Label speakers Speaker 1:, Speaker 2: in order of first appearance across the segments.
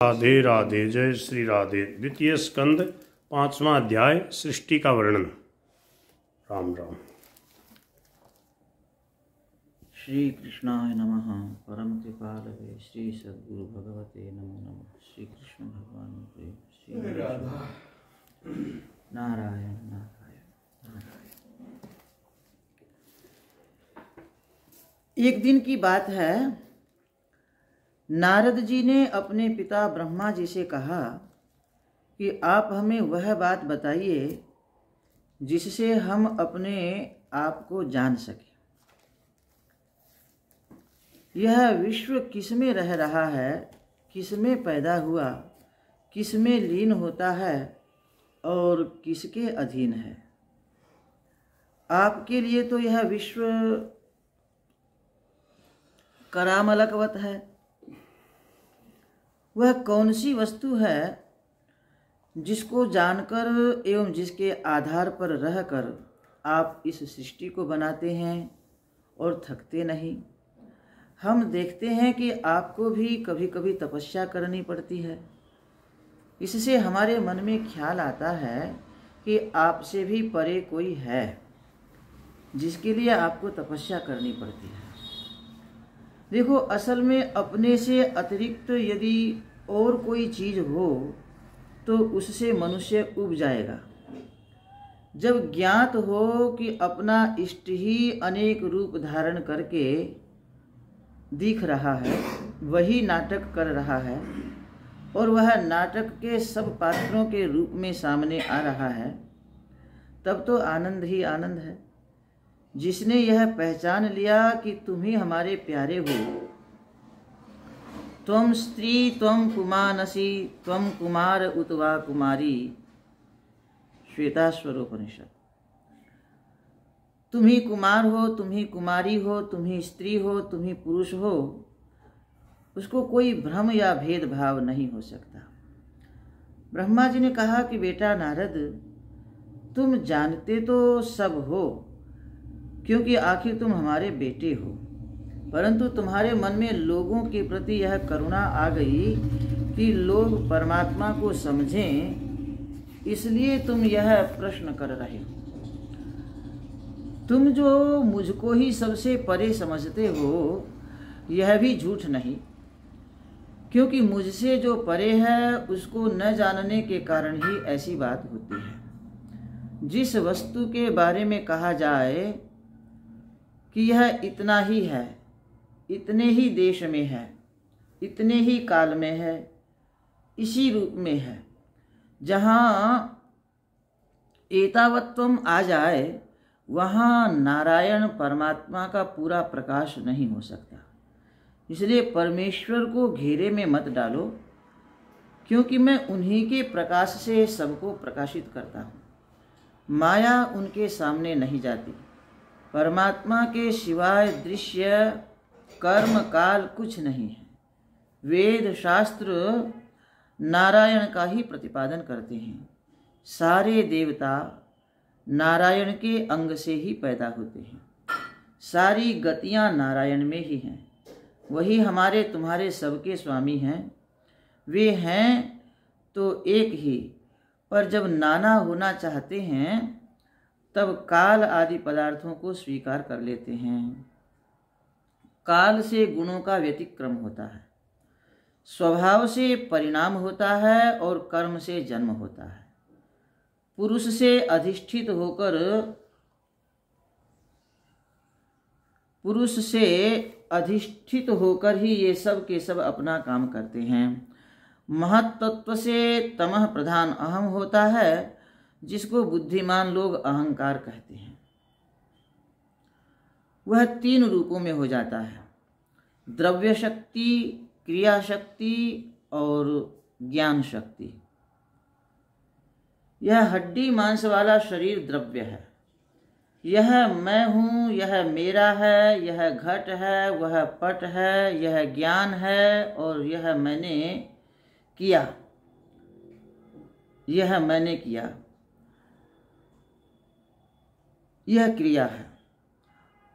Speaker 1: राधे राधे। जय श्री राधे। द्वितीय स्कंद 5वां अध्याय सृष्टि का वर्णन। राम राम।
Speaker 2: श्री कृष्णाय नमः। परम कृपालवे श्री सद्गुरु भगवते नमो नमः। श्री कृष्ण भगवान प्रेम श्री नारायण नारायण नारायण। एक दिन की बात है, नारद जी ने अपने पिता ब्रह्मा जी से कहा कि आप हमें वह बात बताइए जिससे हम अपने आप को जान सकें। यह विश्व किसमें रह रहा है, किसमें पैदा हुआ, किसमें लीन होता है और किसके अधीन है। आपके लिए तो यह विश्व करामलकवत है। वह कौन सी वस्तु है जिसको जानकर एवं जिसके आधार पर रहकर आप इस सृष्टि को बनाते हैं और थकते नहीं। हम देखते हैं कि आपको भी कभी कभी तपस्या करनी पड़ती है। इससे हमारे मन में ख्याल आता है कि आपसे भी परे कोई है जिसके लिए आपको तपस्या करनी पड़ती है। देखो, असल में अपने से अतिरिक्त यदि और कोई चीज हो तो उससे मनुष्य उब जाएगा। जब ज्ञात हो कि अपना इष्ट ही अनेक रूप धारण करके दिख रहा है, वही नाटक कर रहा है और वह नाटक के सब पात्रों के रूप में सामने आ रहा है, तब तो आनंद ही आनंद है। जिसने यह पहचान लिया कि तुम ही हमारे प्यारे हो, त्वं स्त्री त्वं पुमानसी त्वं कुमार उतवा कुमारी, श्वेताश्वरोपनिषद। तुम ही कुमार हो, तुम ही कुमारी हो, तुम ही स्त्री हो, तुम ही पुरुष हो, उसको कोई भ्रम या भेदभाव नहीं हो सकता। ब्रह्मा जी ने कहा कि बेटा नारद, तुम जानते तो सब हो क्योंकि आखिर तुम हमारे बेटे हो, परंतु तुम्हारे मन में लोगों के प्रति यह करुणा आ गई कि लोग परमात्मा को समझें, इसलिए तुम यह प्रश्न कर रहे हो। तुम जो मुझको ही सबसे परे समझते हो, यह भी झूठ नहीं, क्योंकि मुझसे जो परे है उसको न जानने के कारण ही ऐसी बात होती है। जिस वस्तु के बारे में कहा जाए कि यह इतना ही है, इतने ही देश में है, इतने ही काल में है, इसी रूप में है, जहाँ एतावत्वम आ जाए वहाँ नारायण परमात्मा का पूरा प्रकाश नहीं हो सकता। इसलिए परमेश्वर को घेरे में मत डालो, क्योंकि मैं उन्हीं के प्रकाश से सबको प्रकाशित करता हूँ। माया उनके सामने नहीं जाती। परमात्मा के सिवाय दृश्य कर्म काल कुछ नहीं है। वेद शास्त्र नारायण का ही प्रतिपादन करते हैं। सारे देवता नारायण के अंग से ही पैदा होते हैं। सारी गतियां नारायण में ही हैं। वही हमारे तुम्हारे सबके स्वामी हैं। वे हैं तो एक ही, पर जब नाना होना चाहते हैं तब काल आदि पदार्थों को स्वीकार कर लेते हैं। काल से गुणों का व्यतिक्रम होता है, स्वभाव से परिणाम होता है और कर्म से जन्म होता है। पुरुष से अधिष्ठित होकर ही ये सब के सब अपना काम करते हैं। महत्त्व से तमः प्रधान अहम होता है, जिसको बुद्धिमान लोग अहंकार कहते हैं। वह 3 रूपों में हो जाता है, द्रव्य शक्ति, क्रिया शक्ति और ज्ञान शक्ति। यह हड्डी मांस वाला शरीर द्रव्य है। यह मैं हूँ, यह मेरा है, यह घट है, वह पट है, यह ज्ञान है और यह मैंने किया, यह मैंने किया, यह क्रिया है।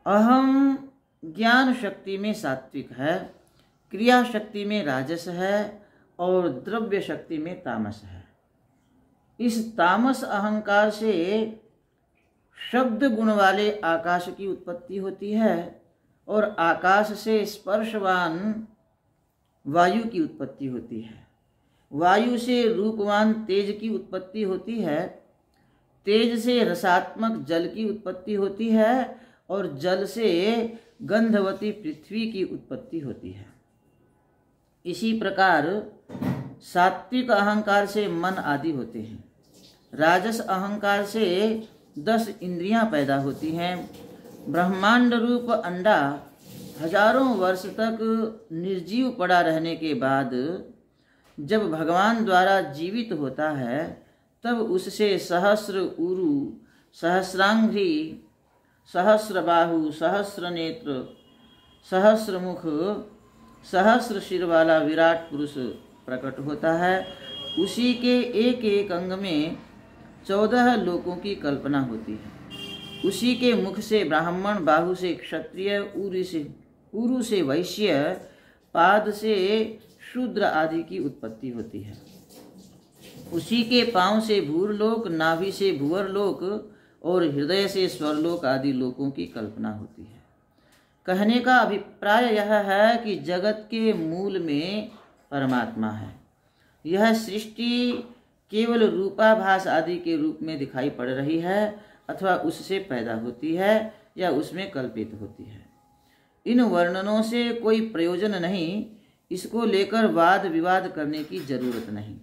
Speaker 2: अहम ज्ञान शक्ति में सात्विक है, क्रिया शक्ति में राजस है और द्रव्य शक्ति में तामस है। इस तामस अहंकार से शब्द गुण वाले आकाश की उत्पत्ति होती है और आकाश से स्पर्शवान वायु की उत्पत्ति होती है। वायु से रूपवान तेज की उत्पत्ति होती है। तेज से रसात्मक जल की उत्पत्ति होती है और जल से गंधवती पृथ्वी की उत्पत्ति होती है। इसी प्रकार सात्विक अहंकार से मन आदि होते हैं। राजस अहंकार से 10 इंद्रियां पैदा होती हैं। ब्रह्मांड रूप अंडा हजारों वर्ष तक निर्जीव पड़ा रहने के बाद जब भगवान द्वारा जीवित होता है तब उससे सहस्र उरु, सहस्रांघ्रि, सहस्र बाहु, सहस्र नेत्र, सहस्र मुख, सहस्र शिर वाला विराट पुरुष प्रकट होता है। उसी के एक एक अंग में 14 लोकों की कल्पना होती है। उसी के मुख से ब्राह्मण, बाहु से क्षत्रिय, उरु से वैश्य, पाद से शूद्र आदि की उत्पत्ति होती है। उसी के पांव से भूरलोक, नाभि से भुवरलोक और हृदय से स्वरलोक आदि लोकों की कल्पना होती है। कहने का अभिप्राय यह है कि जगत के मूल में परमात्मा है। यह सृष्टि केवल रूपाभास आदि के रूप में दिखाई पड़ रही है अथवा उससे पैदा होती है या उसमें कल्पित होती है। इन वर्णनों से कोई प्रयोजन नहीं, इसको लेकर वाद विवाद करने की जरूरत नहीं।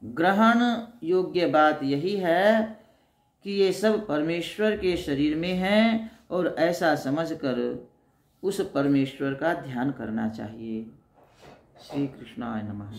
Speaker 2: ग्रहण योग्य बात यही है कि ये सब परमेश्वर के शरीर में हैं और ऐसा समझकर उस परमेश्वर का ध्यान करना चाहिए। श्री कृष्णाय नमः।